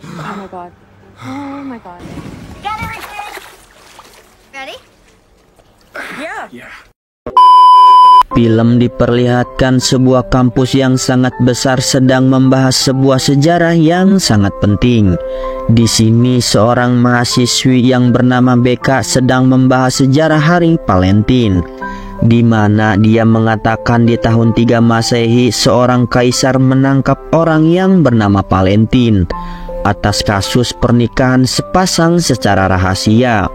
Oh my god. Oh my god. Got everything. Ready? Yeah. Film diperlihatkan sebuah kampus yang sangat besar sedang membahas sebuah sejarah yang sangat penting. Di sini seorang mahasiswi yang bernama BK sedang membahas sejarah Hari Valentine, di mana dia mengatakan di tahun 3 Masehi seorang kaisar menangkap orang yang bernama Valentine atas kasus pernikahan sepasang secara rahasia.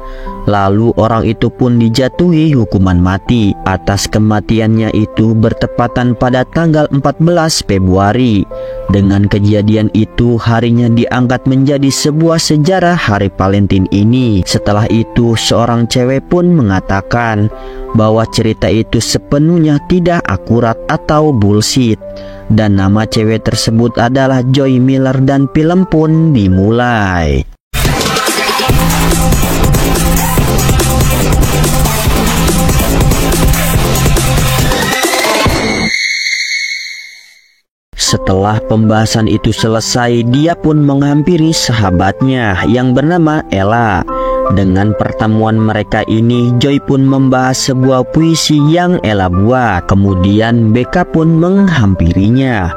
Lalu orang itu pun dijatuhi hukuman mati. Atas kematiannya itu bertepatan pada tanggal 14 Februari. Dengan kejadian itu harinya diangkat menjadi sebuah sejarah Hari Valentine ini. Setelah itu seorang cewek pun mengatakan bahwa cerita itu sepenuhnya tidak akurat atau bullshit, dan nama cewek tersebut adalah Joy Miller, dan film pun dimulai. Setelah pembahasan itu selesai, dia pun menghampiri sahabatnya yang bernama Ella. Dengan pertemuan mereka ini, Joy pun membahas sebuah puisi yang Ella buat. Kemudian BK pun menghampirinya,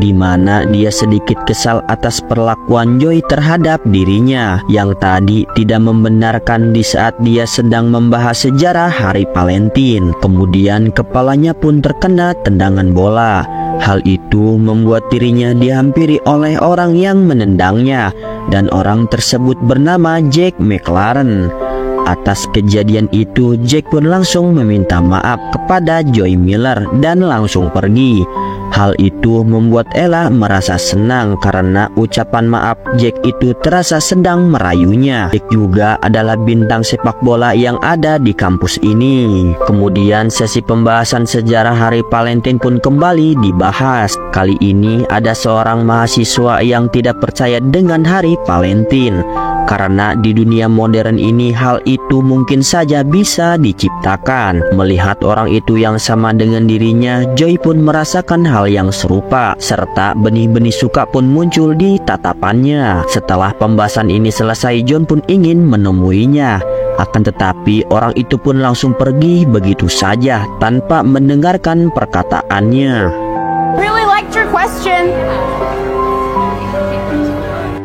di mana dia sedikit kesal atas perlakuan Joy terhadap dirinya yang tadi tidak membenarkan di saat dia sedang membahas sejarah Hari Valentine. Kemudian kepalanya pun terkena tendangan bola. Hal itu membuat dirinya dihampiri oleh orang yang menendangnya, dan orang tersebut bernama Jack McLaren. Atas kejadian itu, Jack pun langsung meminta maaf kepada Joy Miller dan langsung pergi. Hal itu membuat Ella merasa senang karena ucapan maaf Jack itu terasa sedang merayunya. Jack juga adalah bintang sepak bola yang ada di kampus ini. Kemudian sesi pembahasan sejarah Hari Valentine pun kembali dibahas. Kali ini ada seorang mahasiswa yang tidak percaya dengan Hari Valentine, karena di dunia modern ini hal itu mungkin saja bisa diciptakan. Melihat orang itu yang sama dengan dirinya, Joy pun merasakan hal yang serupa, serta benih-benih suka pun muncul di tatapannya. Setelah pembahasan ini selesai, John pun ingin menemuinya. Akan tetapi orang itu pun langsung pergi begitu saja tanpa mendengarkan perkataannya. Really liked your question.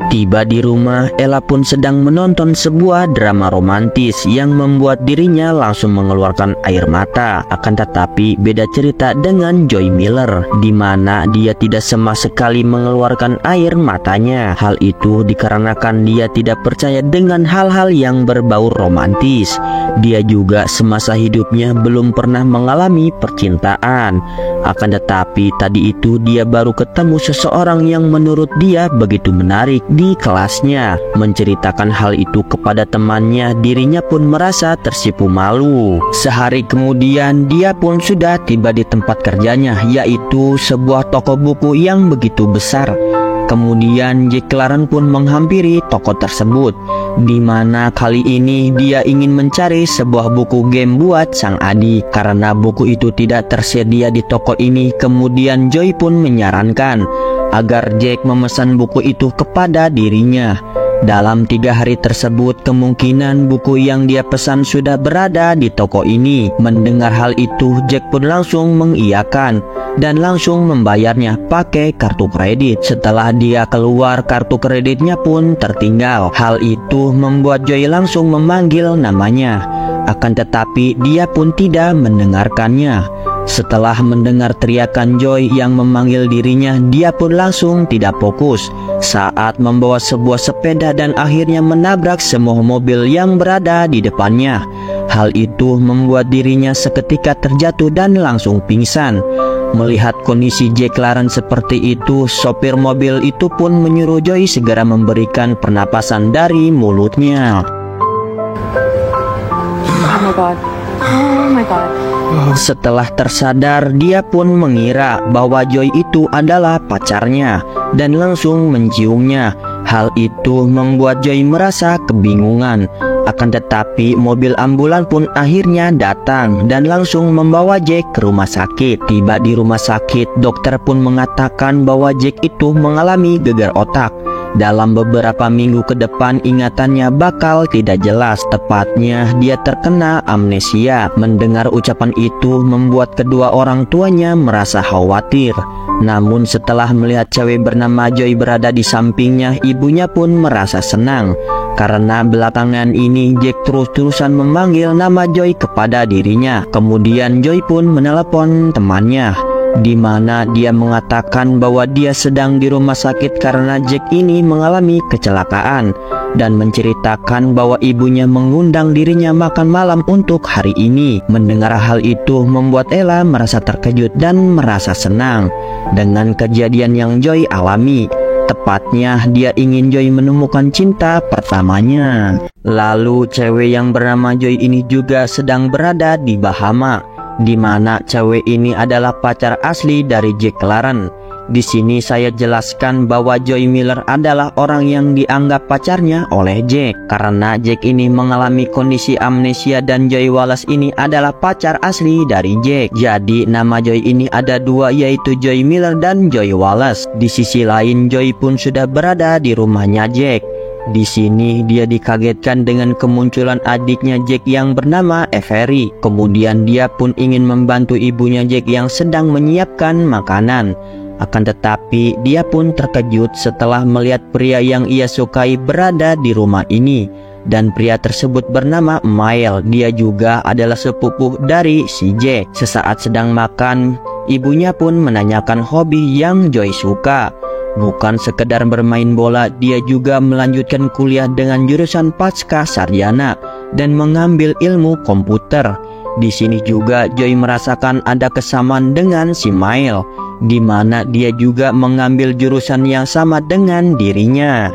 Tiba di rumah, Ella pun sedang menonton sebuah drama romantis yang membuat dirinya langsung mengeluarkan air mata. Akan tetapi beda cerita dengan Joy Miller, di mana dia tidak sama sekali mengeluarkan air matanya. Hal itu dikarenakan dia tidak percaya dengan hal-hal yang berbau romantis. Dia juga semasa hidupnya belum pernah mengalami percintaan. Akan tetapi tadi itu dia baru ketemu seseorang yang menurut dia begitu menarik di kelasnya. Menceritakan hal itu kepada temannya, dirinya pun merasa tersipu malu. Sehari kemudian dia pun sudah tiba di tempat kerjanya, yaitu sebuah toko buku yang begitu besar. Kemudian Jack McLaren pun menghampiri toko tersebut, di mana kali ini dia ingin mencari sebuah buku game buat sang adik. Karena buku itu tidak tersedia di toko ini, kemudian Joy pun menyarankan agar Jack memesan buku itu kepada dirinya. Dalam 3 hari tersebut, kemungkinan buku yang dia pesan sudah berada di toko ini. Mendengar hal itu, Jack pun langsung mengiyakan dan langsung membayarnya pakai kartu kredit. Setelah dia keluar, kartu kreditnya pun tertinggal. Hal itu membuat Joy langsung memanggil namanya. Akan tetapi dia pun tidak mendengarkannya. Setelah mendengar teriakan Joy yang memanggil dirinya, dia pun langsung tidak fokus saat membawa sebuah sepeda dan akhirnya menabrak semua mobil yang berada di depannya. Hal itu membuat dirinya seketika terjatuh dan langsung pingsan. Melihat kondisi Jack McLaren seperti itu, sopir mobil itu pun menyuruh Joy segera memberikan pernapasan dari mulutnya. Oh my god. Oh my god. Setelah tersadar, dia pun mengira bahwa Joy itu adalah pacarnya dan langsung menciumnya. Hal itu membuat Joy merasa kebingungan. Akan tetapi mobil ambulan pun akhirnya datang dan langsung membawa Jack ke rumah sakit. Tiba di rumah sakit, dokter pun mengatakan bahwa Jack itu mengalami gegar otak. Dalam beberapa minggu ke depan ingatannya bakal tidak jelas. Tepatnya dia terkena amnesia. Mendengar ucapan itu membuat kedua orang tuanya merasa khawatir. Namun setelah melihat cewek bernama Joy berada di sampingnya, ibunya pun merasa senang. Karena belakangan ini Jack terus-terusan memanggil nama Joy kepada dirinya. Kemudian Joy pun menelepon temannya, di mana dia mengatakan bahwa dia sedang di rumah sakit karena Jack ini mengalami kecelakaan, dan menceritakan bahwa ibunya mengundang dirinya makan malam untuk hari ini. Mendengar hal itu membuat Ella merasa terkejut dan merasa senang dengan kejadian yang Joy alami. Tepatnya dia ingin Joy menemukan cinta pertamanya. Lalu cewek yang bernama Joy ini juga sedang berada di Bahama, di mana cewek ini adalah pacar asli dari Jack Clarence. Di sini saya jelaskan bahwa Joy Miller adalah orang yang dianggap pacarnya oleh Jack, karena Jack ini mengalami kondisi amnesia dan Joy Wallace ini adalah pacar asli dari Jack. Jadi nama Joy ini ada dua, yaitu Joy Miller dan Joy Wallace. Di sisi lain Joy pun sudah berada di rumahnya Jack. Di sini dia dikagetkan dengan kemunculan adiknya Jack yang bernama Avery. Kemudian dia pun ingin membantu ibunya Jack yang sedang menyiapkan makanan. Akan tetapi dia pun terkejut setelah melihat pria yang ia sukai berada di rumah ini. Dan pria tersebut bernama Mile. Dia juga adalah sepupu dari si Jack. Sesaat sedang makan, ibunya pun menanyakan hobi yang Joy suka. Bukan sekedar bermain bola, dia juga melanjutkan kuliah dengan jurusan pasca sarjana dan mengambil ilmu komputer. Di sini juga Joy merasakan ada kesamaan dengan si Mile, di mana dia juga mengambil jurusan yang sama dengan dirinya.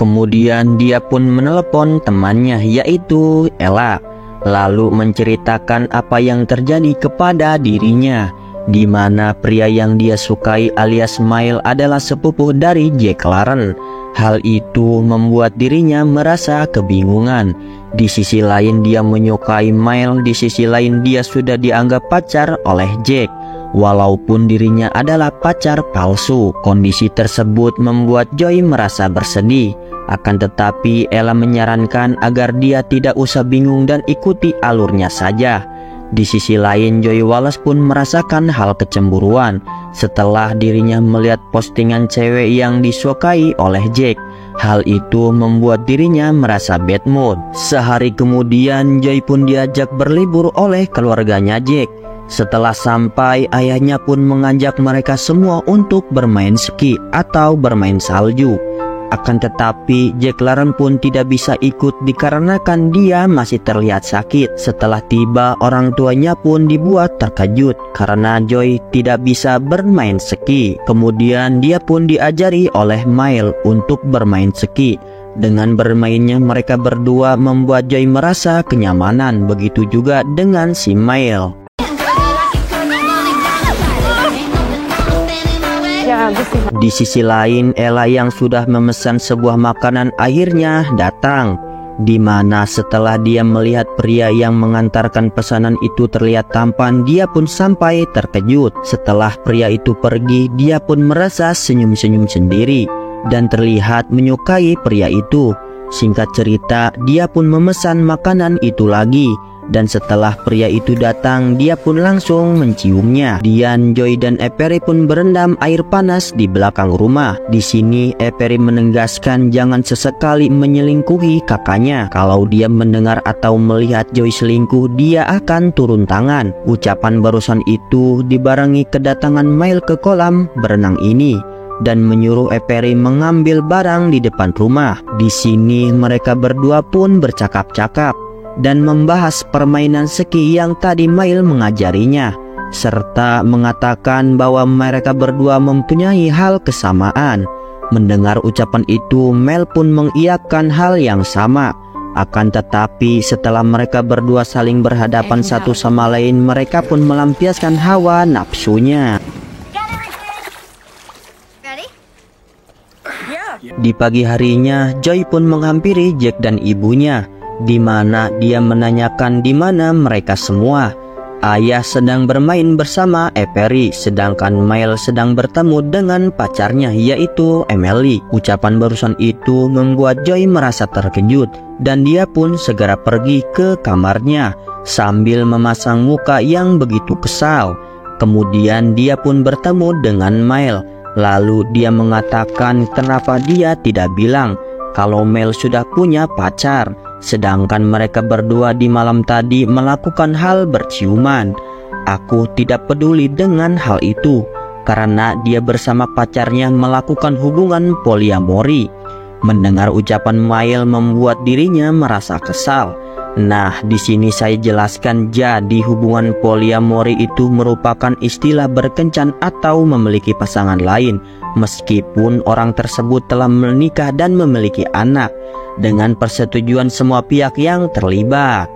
Kemudian dia pun menelepon temannya, yaitu Ella, lalu menceritakan apa yang terjadi kepada dirinya, di mana pria yang dia sukai alias Mile adalah sepupu dari Jack Clarence. Hal itu membuat dirinya merasa kebingungan. Di sisi lain dia menyukai Mile, di sisi lain dia sudah dianggap pacar oleh Jack, walaupun dirinya adalah pacar palsu. Kondisi tersebut membuat Joy merasa bersedih. Akan tetapi Ella menyarankan agar dia tidak usah bingung dan ikuti alurnya saja. Di sisi lain Joy Wallace pun merasakan hal kecemburuan setelah dirinya melihat postingan cewek yang disukai oleh Jack. Hal itu membuat dirinya merasa bad mood. Sehari kemudian Joy pun diajak berlibur oleh keluarganya Jack. Setelah sampai, ayahnya pun mengajak mereka semua untuk bermain ski atau bermain salju. Akan tetapi Jack Clarence pun tidak bisa ikut dikarenakan dia masih terlihat sakit. Setelah tiba, orang tuanya pun dibuat terkejut karena Joy tidak bisa bermain ski. Kemudian dia pun diajari oleh Mile untuk bermain ski. Dengan bermainnya mereka berdua membuat Joy merasa kenyamanan. Begitu juga dengan si Mile. Di sisi lain Ella yang sudah memesan sebuah makanan akhirnya datang, di mana setelah dia melihat pria yang mengantarkan pesanan itu terlihat tampan, dia pun sampai terkejut. Setelah pria itu pergi, dia pun merasa senyum-senyum sendiri dan terlihat menyukai pria itu. Singkat cerita, dia pun memesan makanan itu lagi. Dan setelah pria itu datang, dia pun langsung menciumnya. Dian, Joy, dan Avery pun berendam air panas di belakang rumah. Di sini Avery menegaskan jangan sesekali menyelingkuhi kakaknya. Kalau dia mendengar atau melihat Joy selingkuh, dia akan turun tangan. Ucapan barusan itu dibarengi kedatangan Mile ke kolam berenang ini dan menyuruh Avery mengambil barang di depan rumah. Di sini mereka berdua pun bercakap-cakap dan membahas permainan ski yang tadi Mile mengajarinya, serta mengatakan bahwa mereka berdua mempunyai hal kesamaan. Mendengar ucapan itu, Mel pun mengiyakan hal yang sama. Akan tetapi setelah mereka berdua saling berhadapan satu sama lain, mereka pun melampiaskan hawa nafsunya. Di pagi harinya, Joy pun menghampiri Jack dan ibunya, di mana dia menanyakan di mana mereka semua. Ayah sedang bermain bersama Avery, sedangkan Mile sedang bertemu dengan pacarnya yaitu Emily. Ucapan barusan itu membuat Joy merasa terkejut dan dia pun segera pergi ke kamarnya sambil memasang muka yang begitu kesal. Kemudian dia pun bertemu dengan Mile. Lalu dia mengatakan kenapa dia tidak bilang kalau Mile sudah punya pacar, sedangkan mereka berdua di malam tadi melakukan hal berciuman. Aku tidak peduli dengan hal itu karena dia bersama pacarnya melakukan hubungan poliamori. Mendengar ucapan Mile membuat dirinya merasa kesal. Nah, di sini saya jelaskan, jadi hubungan poliamori itu merupakan istilah berkencan atau memiliki pasangan lain meskipun orang tersebut telah menikah dan memiliki anak dengan persetujuan semua pihak yang terlibat.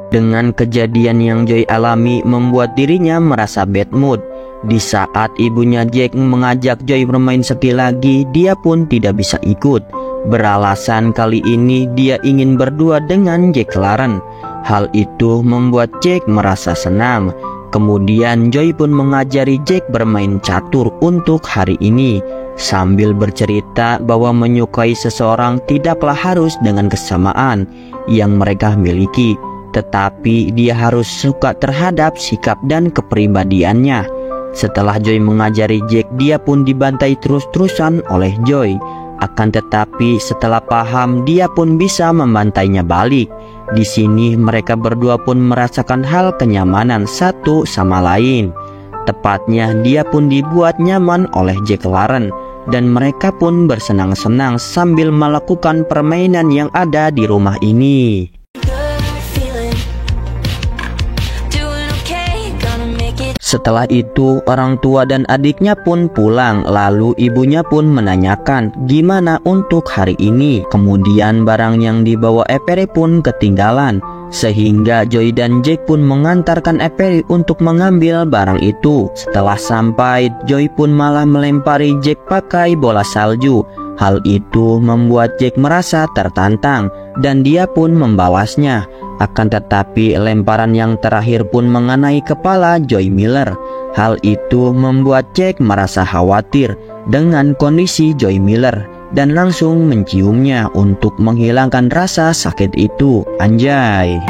Dengan kejadian yang Joy alami membuat dirinya merasa bad mood. Di saat ibunya Jack mengajak Joy bermain ski lagi, dia pun tidak bisa ikut. Beralasan kali ini dia ingin berdua dengan Jack Clarence. Hal itu membuat Jack merasa senang. Kemudian Joy pun mengajari Jack bermain catur untuk hari ini, sambil bercerita bahwa menyukai seseorang tidaklah harus dengan kesamaan yang mereka miliki, tetapi dia harus suka terhadap sikap dan kepribadiannya. Setelah Joy mengajari Jack, dia pun dibantai terus-terusan oleh Joy. Akan tetapi setelah paham, dia pun bisa membantainya balik. Di sini mereka berdua pun merasakan hal kenyamanan satu sama lain. Tepatnya dia pun dibuat nyaman oleh Jack Clarence dan mereka pun bersenang-senang sambil melakukan permainan yang ada di rumah ini. Setelah itu orang tua dan adiknya pun pulang, lalu ibunya pun menanyakan gimana untuk hari ini. Kemudian barang yang dibawa Avery pun ketinggalan, sehingga Joy dan Jack pun mengantarkan Avery untuk mengambil barang itu. Setelah sampai, Joy pun malah melempari Jack pakai bola salju. Hal itu membuat Jack merasa tertantang dan dia pun membalasnya. Akan tetapi lemparan yang terakhir pun mengenai kepala Joy Miller. Hal itu membuat Jack merasa khawatir dengan kondisi Joy Miller dan langsung menciumnya untuk menghilangkan rasa sakit itu. Anjay.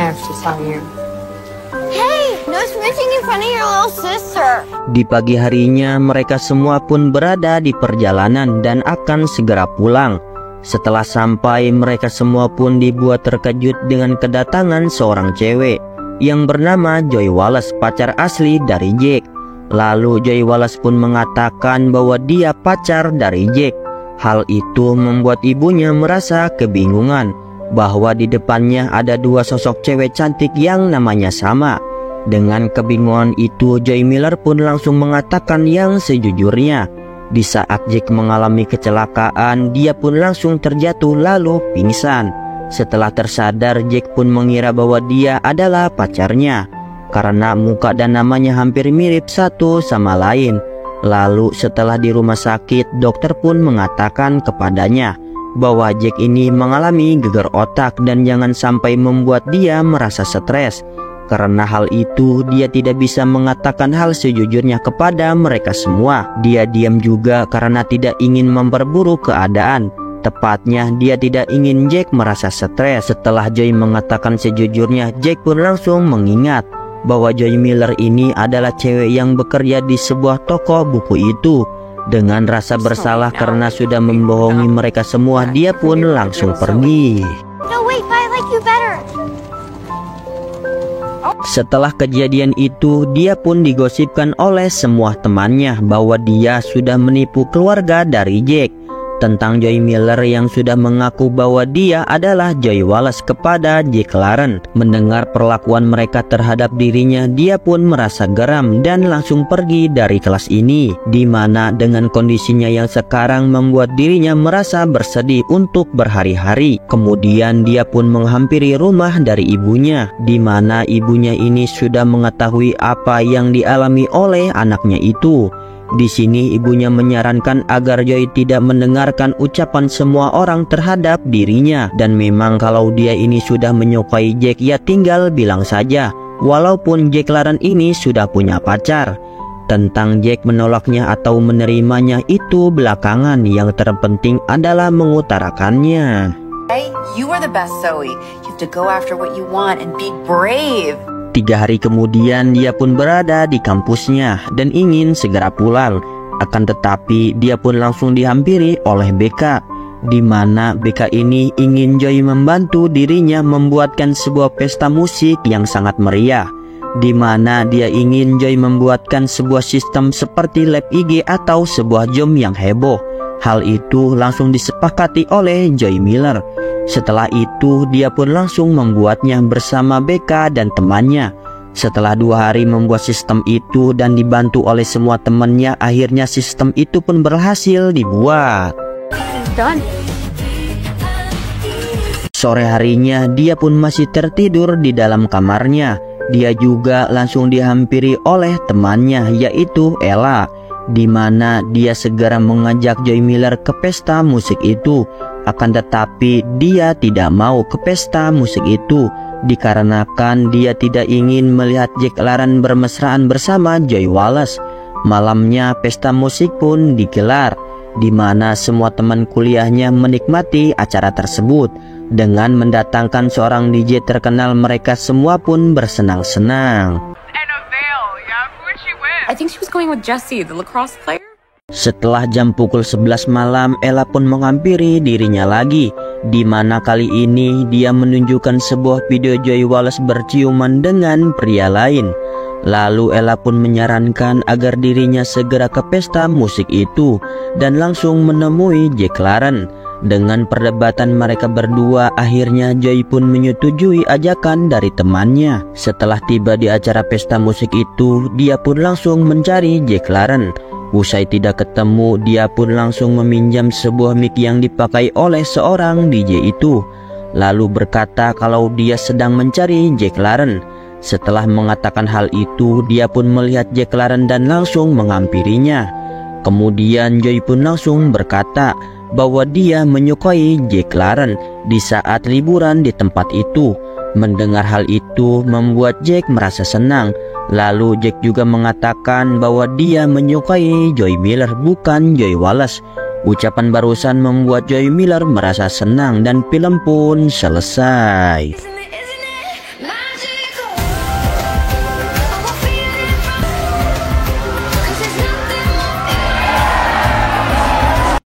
Hey, no smooching in front of your little sister. Di pagi harinya mereka semua pun berada di perjalanan dan akan segera pulang. Setelah sampai, mereka semua pun dibuat terkejut dengan kedatangan seorang cewek yang bernama Joy Wallace, pacar asli dari Jack. Lalu Joy Wallace pun mengatakan bahwa dia pacar dari Jack. Hal itu membuat ibunya merasa kebingungan bahwa di depannya ada dua sosok cewek cantik yang namanya sama. Dengan kebingungan itu, Joy Miller pun langsung mengatakan yang sejujurnya. Di saat Jack mengalami kecelakaan, dia pun langsung terjatuh lalu pingsan. Setelah tersadar, Jack pun mengira bahwa dia adalah pacarnya karena muka dan namanya hampir mirip satu sama lain. Lalu setelah di rumah sakit, dokter pun mengatakan kepadanya bahwa Jack ini mengalami gegar otak dan jangan sampai membuat dia merasa stres. Karena hal itu, dia tidak bisa mengatakan hal sejujurnya kepada mereka semua. Dia diam juga karena tidak ingin memperburuk keadaan. Tepatnya, dia tidak ingin Jack merasa stres. Setelah Joy mengatakan sejujurnya, Jack pun langsung mengingat bahwa Joy Miller ini adalah cewek yang bekerja di sebuah toko buku itu. Dengan rasa bersalah karena sudah membohongi mereka semua, dia pun langsung pergi. No, wait, I like you better. Setelah kejadian itu, dia pun digosipkan oleh semua temannya bahwa dia sudah menipu keluarga dari Jack. Tentang Joy Miller yang sudah mengaku bahwa dia adalah Joy Wallace kepada Jack Clarence. Mendengar perlakuan mereka terhadap dirinya, dia pun merasa geram dan langsung pergi dari kelas ini, di mana dengan kondisinya yang sekarang membuat dirinya merasa bersedih untuk berhari-hari. Kemudian dia pun menghampiri rumah dari ibunya, di mana ibunya ini sudah mengetahui apa yang dialami oleh anaknya itu. Di sini ibunya menyarankan agar Joy tidak mendengarkan ucapan semua orang terhadap dirinya. Dan memang kalau dia ini sudah menyukai Jack, ya tinggal bilang saja. Walaupun Jack Laren ini sudah punya pacar. Tentang Jack menolaknya atau menerimanya itu belakangan, yang terpenting adalah mengutarakannya. Hey, you are the best, Zoe. You have to go after what you want and be brave. 3 hari kemudian dia pun berada di kampusnya dan ingin segera pulang. Akan tetapi dia pun langsung dihampiri oleh BK, di mana BK ini ingin Joy membantu dirinya membuatkan sebuah pesta musik yang sangat meriah, di mana dia ingin Joy membuatkan sebuah sistem seperti lab IG atau sebuah jam yang heboh. Hal itu langsung disepakati oleh Joy Miller. Setelah itu dia pun langsung membuatnya bersama BK dan temannya. Setelah 2 hari membuat sistem itu dan dibantu oleh semua temannya, akhirnya sistem itu pun berhasil dibuat. Done. Sore harinya dia pun masih tertidur di dalam kamarnya. Dia juga langsung dihampiri oleh temannya, yaitu Ella, di mana dia segera mengajak Joy Miller ke pesta musik itu. Akan tetapi dia tidak mau ke pesta musik itu, dikarenakan dia tidak ingin melihat Jack Laren bermesraan bersama Joy Wallace. Malamnya pesta musik pun digelar, di mana semua teman kuliahnya menikmati acara tersebut. Dengan mendatangkan seorang DJ terkenal, mereka semua pun bersenang-senang. I think she was going with Jesse, the lacrosse player. Setelah jam pukul 11 malam, Ella pun menghampiri dirinya lagi, di mana kali ini dia menunjukkan sebuah video Joy Wallace berciuman dengan pria lain. Lalu Ella pun menyarankan agar dirinya segera ke pesta musik itu dan langsung menemui Jack Laren. Dengan perdebatan mereka berdua, akhirnya Joy pun menyetujui ajakan dari temannya. Setelah tiba di acara pesta musik itu, dia pun langsung mencari Jack Laren. Usai tidak ketemu, dia pun langsung meminjam sebuah mic yang dipakai oleh seorang DJ itu, lalu berkata kalau dia sedang mencari Jack Laren. Setelah mengatakan hal itu, dia pun melihat Jack Laren dan langsung menghampirinya. Kemudian Joy pun langsung berkata bahwa dia menyukai Jack Laren di saat liburan di tempat itu. Mendengar hal itu membuat Jack merasa senang. Lalu Jack juga mengatakan bahwa dia menyukai Joy Miller, bukan Joy Wallace. Ucapan barusan membuat Joy Miller merasa senang dan film pun selesai.